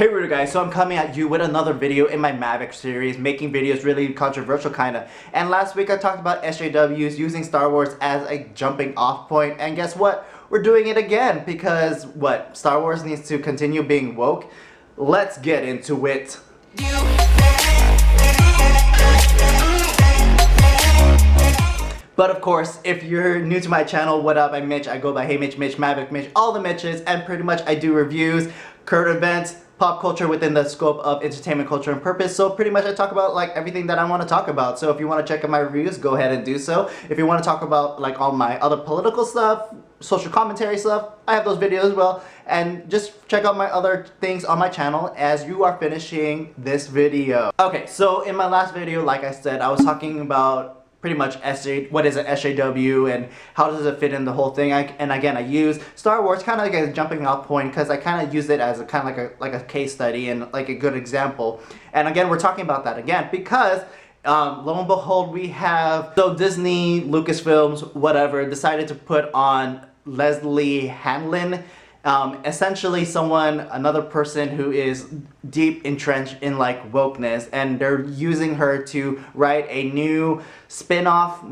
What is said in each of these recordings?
Hey Ruder guys, so I'm coming at you with another video in my MVRCK series, making videos really controversial kinda. And last week I talked about SJWs using Star Wars as a jumping off point, and guess what? We're doing it again because what? Star Wars needs to continue being woke? Let's get into it. But of course, if you're new to my channel, what up? I'm Mitch. I go by Hey Mitch, MVRCK Mitch, all the Mitches, and pretty much I do reviews, current events, pop culture within the scope of entertainment, culture, and purpose. So pretty much I talk about like everything that I want to talk about. So if you want to check out my reviews, go ahead and do so. If you want to talk about like all my other political stuff, social commentary stuff, I have those videos as well. And just check out my other things on my channel as you are finishing this video. Okay, so in my last video, like I said, I was talking about pretty much what is an SJW and how does it fit in the whole thing. And again, I use Star Wars kind of like a jumping off point because I kind of use it as a kind of like a case study and like a good example. And again, we're talking about that again because lo and behold, we have Disney, Lucasfilms, whatever, decided to put on Leslye Headland. Essentially another person who is deep entrenched in like wokeness, and they're using her to write a new spin-off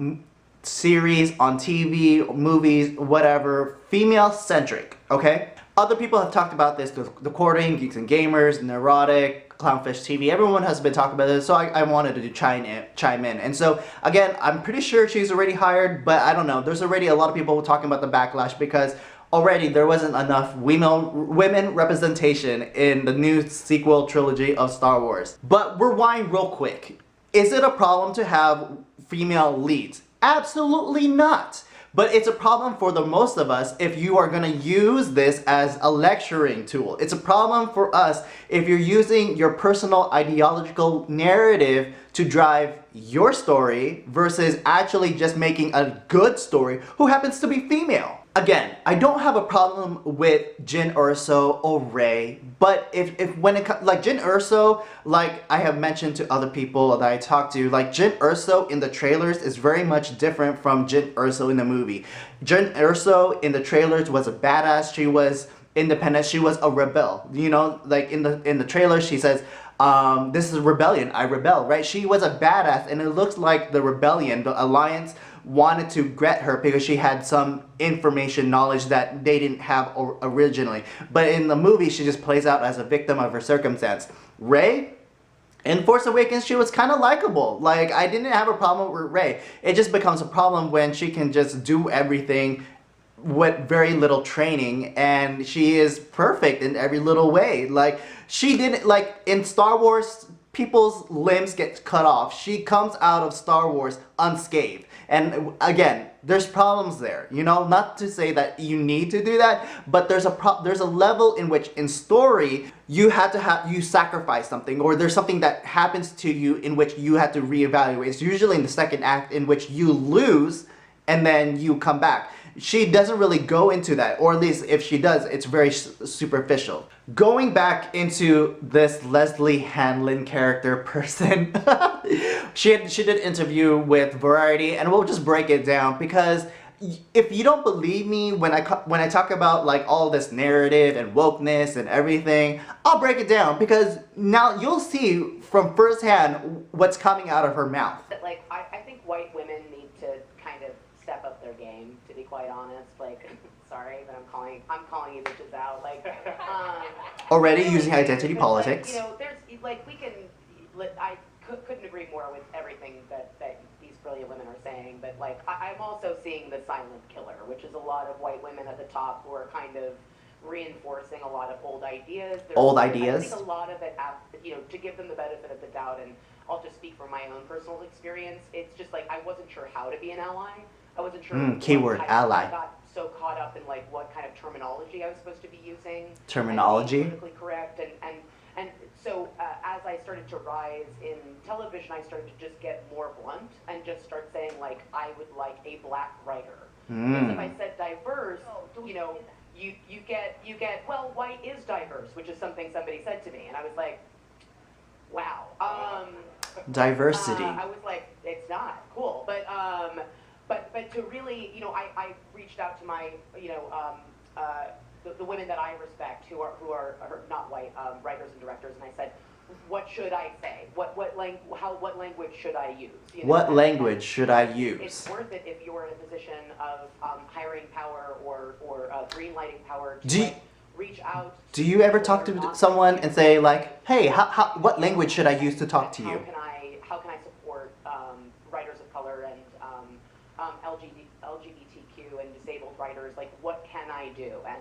series on TV, movies, whatever, female centric, okay? Other people have talked about this, The Courting, Geeks and Gamers, Neurotic, Clownfish TV, everyone has been talking about this, so I wanted to chime in. And so, again, I'm pretty sure she's already hired, but I don't know, there's already a lot of people talking about the backlash because already there wasn't enough women representation in the new sequel trilogy of Star Wars. But rewind real quick. Is it a problem to have female leads? Absolutely not. But it's a problem for the most of us if you are going to use this as a lecturing tool. It's a problem for us if you're using your personal ideological narrative to drive your story versus actually just making a good story who happens to be female. Again, I don't have a problem with Jyn Erso or Rey, but if when it comes, like Jyn Erso, like I have mentioned to other people that I talked to, like Jyn Erso in the trailers is very much different from Jyn Erso in the movie. Jyn Erso in the trailers was a badass, she was independent, she was a rebel. You know, like in the trailer she says, this is rebellion, I rebel, right? She was a badass, and it looks like the rebellion, the alliance, wanted to get her because she had some information, knowledge that they didn't have originally. But in the movie, she just plays out as a victim of her circumstance. Rey, in Force Awakens, she was kind of likable. Like, I didn't have a problem with Rey. It just becomes a problem when she can just do everything with very little training, and she is perfect in every little way. Like, she didn't, like, in Star Wars, people's limbs get cut off. She comes out of Star Wars unscathed. And again, there's problems there, you know, not to say that you need to do that, but there's a level in which in story you sacrifice something, or there's something that happens to you in which you have to reevaluate. It's usually in the second act in which you lose and then you come back. She doesn't really go into that, or at least if she does, it's very superficial. Going back into this Leslye Headland character person, she did an interview with Variety, and we'll just break it down because if you don't believe me when I talk about like all this narrative and wokeness and everything, I'll break it down because now you'll see from firsthand what's coming out of her mouth. Like I think white women need to kind of step up their game, to be quite honest. Like, sorry, but I'm calling you bitches out. Like, already using identity politics. Like, you know, there's like I couldn't agree more with everything that these brilliant women are saying. But like, I'm also seeing the silent killer, which is a lot of white women at the top who are kind of reinforcing a lot of old ideas. I think a lot of it, you know, to give them the benefit of the doubt, and I'll just speak from my own personal experience. It's just like I wasn't sure how to be an ally. I wasn't sure. Keyword ally. I got so caught up in like what kind of terminology I was supposed to be using. Terminology. Politically correct, and so as I started to rise in television, I started to just get more blunt and just start saying like I would like a black writer. Because if I said diverse, you know, you get well, white is diverse, which is something somebody said to me, and I was like, wow. Diversity. I was like, it's not cool, but to really, you know, I reached out to my, you know, the women that I respect who are not white writers and directors, and I said, what should I say? What language should I use? You know, What language should I use? It's worth it if you're in a position of hiring power or green lighting power to reach out. Do you ever talk to someone and say like, hey, what language should I use to talk to you? How can I support writers of color and LGBTQ and disabled writers? Like, what can I do? And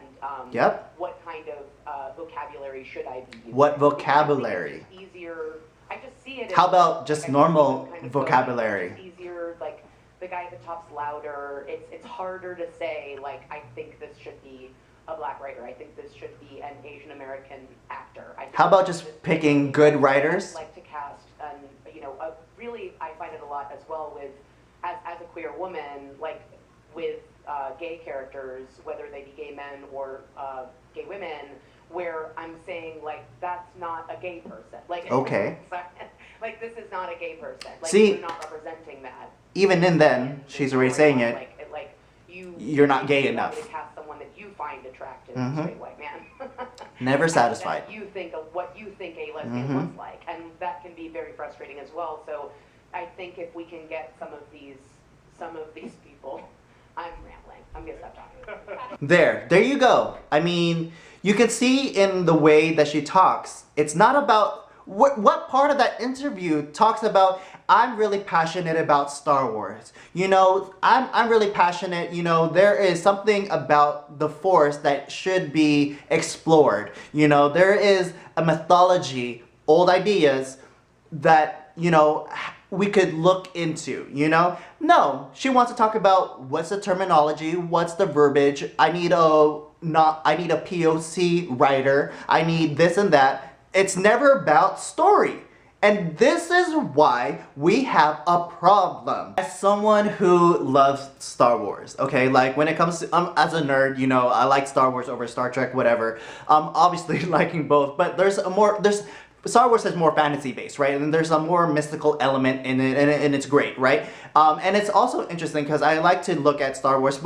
what kind of vocabulary should I be using? What vocabulary? It's easier. I just see it. How about just normal vocabulary? It's easier, like the guy at the top's louder. It's harder to say like, I think this should be a black writer. I think this should be an Asian American actor. How about just picking good writers? I'd like to cast, and really, I find it a lot as well with, as a queer woman, like with gay characters, whether they be gay men or gay women, where I'm saying like that's not a gay person. Like okay. Like this is not a gay person. Like see, you're not representing that. Even in then, she's already saying it. Like you're not gay enough. To cast someone that you find attractive, a straight white man. Never satisfied. You think of what you think a lesbian looks like, and that can be very frustrating as well. So, I think if we can get some of these people, I'm rambling. I'm gonna stop talking. There you go. I mean, you can see in the way that she talks, it's not about what part of that interview talks about, I'm really passionate about Star Wars. I'm really passionate, there is something about the Force that should be explored. There is a mythology, old ideas that, we could look into, No, she wants to talk about what's the terminology, what's the verbiage, I need a POC writer, I need this and that. It's never about story. And this is why we have a problem. As someone who loves Star Wars, okay, like when it comes to, as a nerd, I like Star Wars over Star Trek, whatever. Obviously liking both, but Star Wars is more fantasy based, right? And there's a more mystical element in it, and it's great, right? And it's also interesting because I like to look at Star Wars,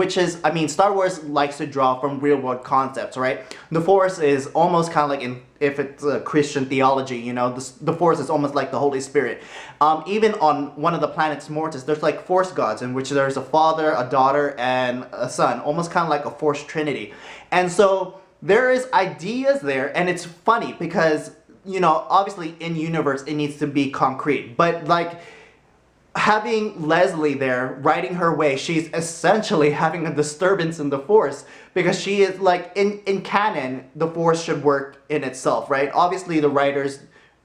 Star Wars likes to draw from real world concepts, right? The Force is almost kind of like if it's a Christian theology, the Force is almost like the Holy Spirit. Even on one of the planets Mortis, there's like Force gods in which there's a father, a daughter, and a son, almost kind of like a Force Trinity. And so there is ideas there, and it's funny because obviously in universe it needs to be concrete, but like having Leslye there writing her way, she's essentially having a disturbance in the Force because she is like in canon the Force should work in itself, right? Obviously the writers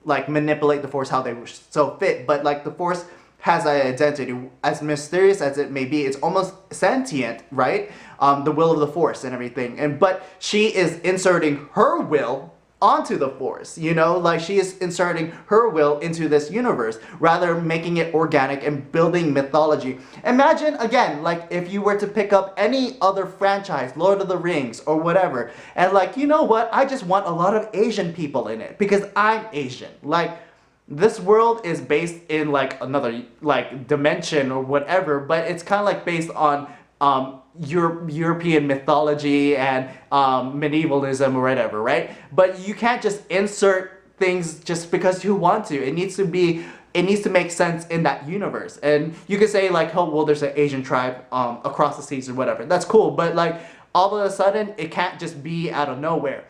like manipulate the Force how they so fit, but like the Force has an identity, as mysterious as it may be. It's almost sentient, right? The will of the Force and everything, but she is inserting her will onto the Force, like she is inserting her will into this universe, rather making it organic and building mythology. Imagine, again, like if you were to pick up any other franchise, Lord of the Rings or whatever, and like, what, I just want a lot of Asian people in it because I'm Asian. Like, this world is based in like another like dimension or whatever, but it's kind of like based on European mythology and medievalism or whatever, right? But you can't just insert things just because you want to. It needs to make sense in that universe. And you could say like, oh, well, there's an Asian tribe across the seas or whatever. That's cool, but like all of a sudden, it can't just be out of nowhere.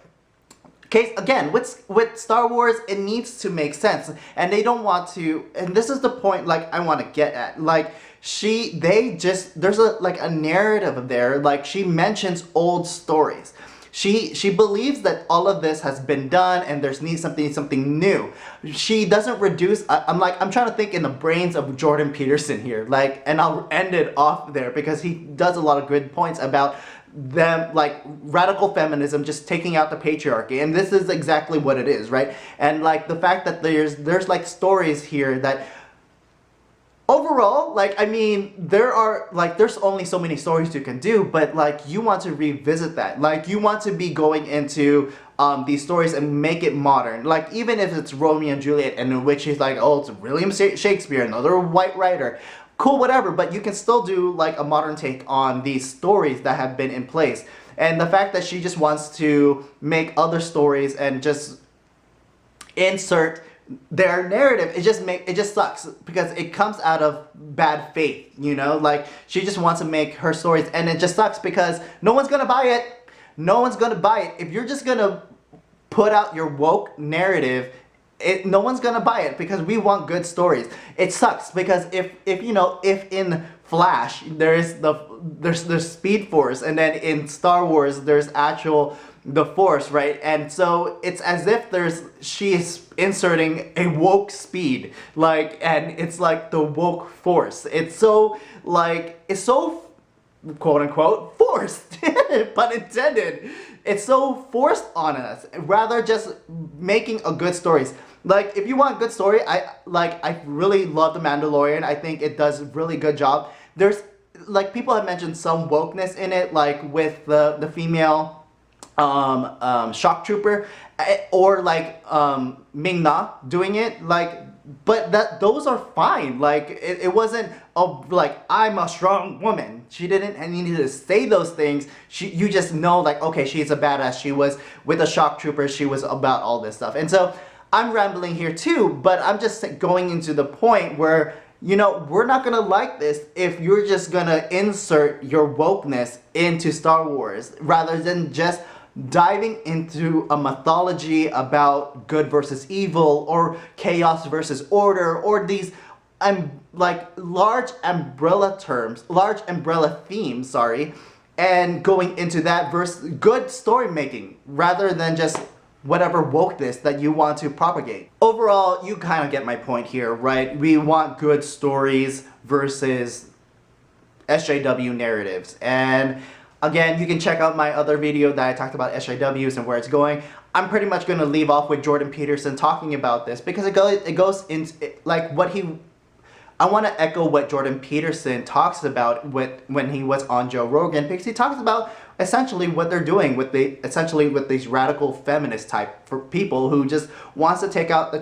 Okay, again, with Star Wars, it needs to make sense, and they don't want to. And this is the point, like I want to get at, like. There's a narrative there, like she mentions old stories. She believes that all of this has been done and there's something new. She doesn't reduce, I'm trying to think in the brains of Jordan Peterson here, like, and I'll end it off there because he does a lot of good points about them, like radical feminism just taking out the patriarchy, and this is exactly what it is, right? And like the fact that there's like stories here that overall, like, I mean, there's only so many stories you can do, but like, you want to revisit that. Like, you want to be going into these stories and make it modern. Like, even if it's Romeo and Juliet, and in which he's like, oh, it's William Shakespeare, another white writer. Cool, whatever, but you can still do like a modern take on these stories that have been in place. And the fact that she just wants to make other stories and just insert their narrative, it just sucks because it comes out of bad faith, you know? Like, she just wants to make her stories, and it just sucks because no one's gonna buy it. No one's gonna buy it. If you're just gonna put out your woke narrative, no one's gonna buy it because we want good stories. It sucks because if in Flash there's Speed Force, and then in Star Wars there's actual the Force, right? And so it's as if she's inserting a woke speed, like, and it's like the woke force. It's so quote unquote forced, pun intended. It's so forced on us rather just making a good stories. Like, if you want a good story, I really love The Mandalorian. I think it does a really good job. There's, like, people have mentioned some wokeness in it, like with the female shock trooper, or like Ming-Na doing it, like, but those are fine. Like, it wasn't like, I'm a strong woman. She didn't need to say those things. You just know, like, okay, she's a badass. She was with a shock trooper. She was about all this stuff. And so I'm rambling here too, but I'm just going into the point where, we're not gonna like this if you're just gonna insert your wokeness into Star Wars rather than just diving into a mythology about good versus evil or chaos versus order, or these large umbrella themes, and going into that versus good story making rather than just whatever wokeness that you want to propagate. Overall, you kind of get my point here, right? We want good stories versus SJW narratives. And again, you can check out my other video that I talked about SJWs and where it's going. I'm pretty much going to leave off with Jordan Peterson talking about this because it goes into like what I want to echo what Jordan Peterson talks about when he was on Joe Rogan, because he talks about essentially what they're doing with these radical feminist type for people who just wants to take out the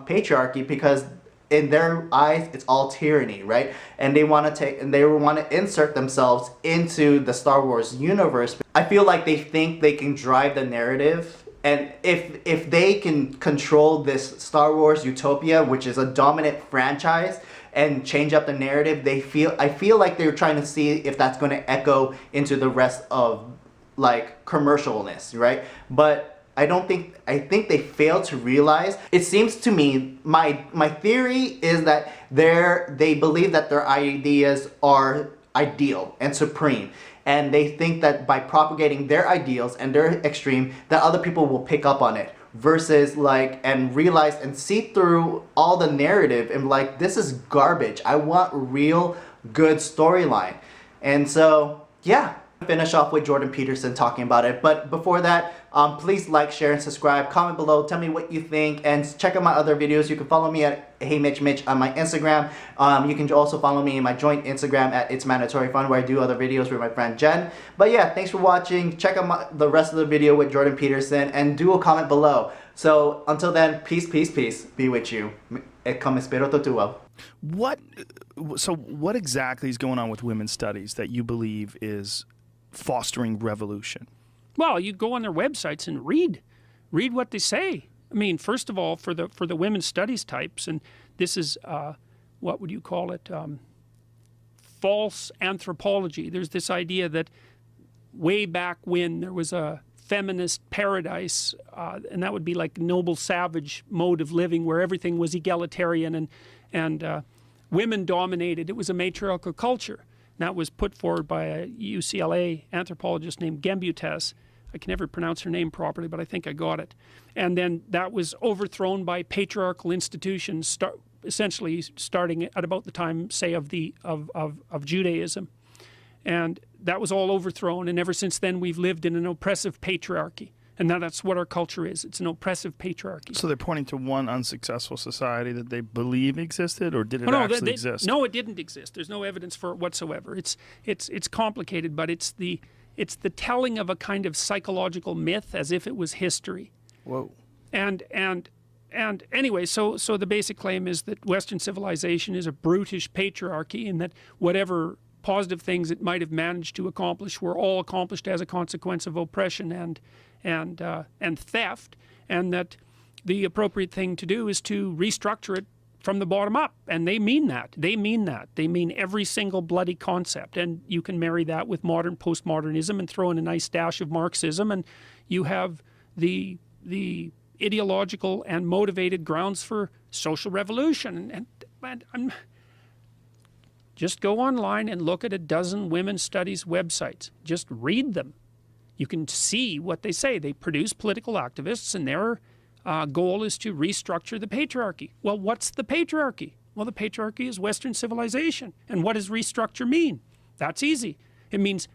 patriarchy because in their eyes it's all tyranny, right? And they want to insert themselves into the Star Wars universe. I feel like they think they can drive the narrative, and if they can control this Star Wars utopia, which is a dominant franchise, and change up the narrative, I feel like they're trying to see if that's going to echo into the rest of like commercialness, right? But I think they fail to realize. It seems to me, my theory is that they believe that their ideas are ideal and supreme, and they think that by propagating their ideals and their extreme, that other people will pick up on it, versus and realize and see through all the narrative and like, this is garbage. I want real good storyline. And so yeah, finish off with Jordan Peterson talking about it. But before that, please like, share, and subscribe. Comment below, tell me what you think, and check out my other videos. You can follow me at Hey Mitch Mitch on my Instagram. You can also follow me in my joint Instagram at It's Mandatory Fun, where I do other videos with my friend Jen. But yeah, thanks for watching. Check out the rest of the video with Jordan Peterson, and do a comment below. So until then, peace, peace, peace be with you. Come espero tuo. So what exactly is going on with women's studies that you believe is fostering revolution? Well, you go on their websites and read what they say. I mean, first of all, for the women's studies types, and this is what would you call it? False anthropology. There's this idea that way back when there was a feminist paradise, and that would be like noble savage mode of living where everything was egalitarian and women dominated. It was a matriarchal culture. That was put forward by a UCLA anthropologist named Gembutes. I can never pronounce her name properly, but I think I got it. And then that was overthrown by patriarchal institutions, essentially starting at about the time, say, of Judaism. And that was all overthrown, and ever since then we've lived in an oppressive patriarchy. And now that's what our culture is. It's an oppressive patriarchy. So they're pointing to one unsuccessful society that they believe existed, or did it actually exist? No, it didn't exist. There's no evidence for it whatsoever. It's complicated, but it's the telling of a kind of psychological myth as if it was history. Whoa. And anyway, so the basic claim is that Western civilization is a brutish patriarchy, and that whatever positive things it might have managed to accomplish were all accomplished as a consequence of oppression and theft, and that the appropriate thing to do is to restructure it from the bottom up. And they mean that. They mean that. They mean every single bloody concept. And you can marry that with modern postmodernism and throw in a nice dash of Marxism, and you have the ideological and motivated grounds for social revolution. And I'm just go online and look at a dozen women's studies websites. Just read them. You can see what they say. They produce political activists, and their goal is to restructure the patriarchy. Well, what's the patriarchy? Well, the patriarchy is Western civilization. And what does restructure mean? That's easy. It means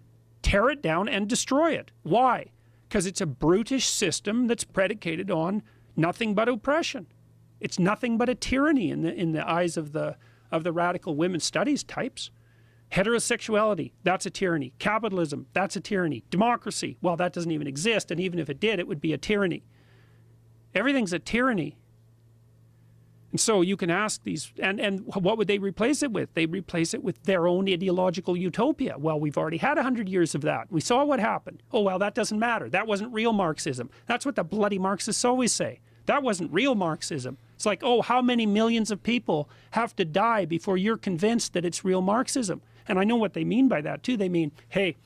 tear it down and destroy it. Why? Because it's a brutish system that's predicated on nothing but oppression. It's nothing but a tyranny in the eyes of the radical women's studies types. Heterosexuality, that's a tyranny. Capitalism, that's a tyranny. Democracy, well, that doesn't even exist, and even if it did, it would be a tyranny. Everything's a tyranny. And so you can ask these, and what would they replace it with? They replace it with their own ideological utopia. Well, we've already had 100 years of that. We saw what happened. Oh, well, that doesn't matter. That wasn't real Marxism. That's what the bloody Marxists always say. That wasn't real Marxism. It's like, oh, how many millions of people have to die before you're convinced that it's real Marxism? And I know what they mean by that, too. They mean, hey,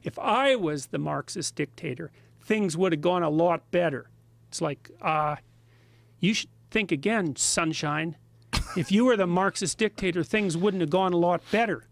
if I was the Marxist dictator, things would have gone a lot better. It's like, you should think again, sunshine. If you were the Marxist dictator, things wouldn't have gone a lot better.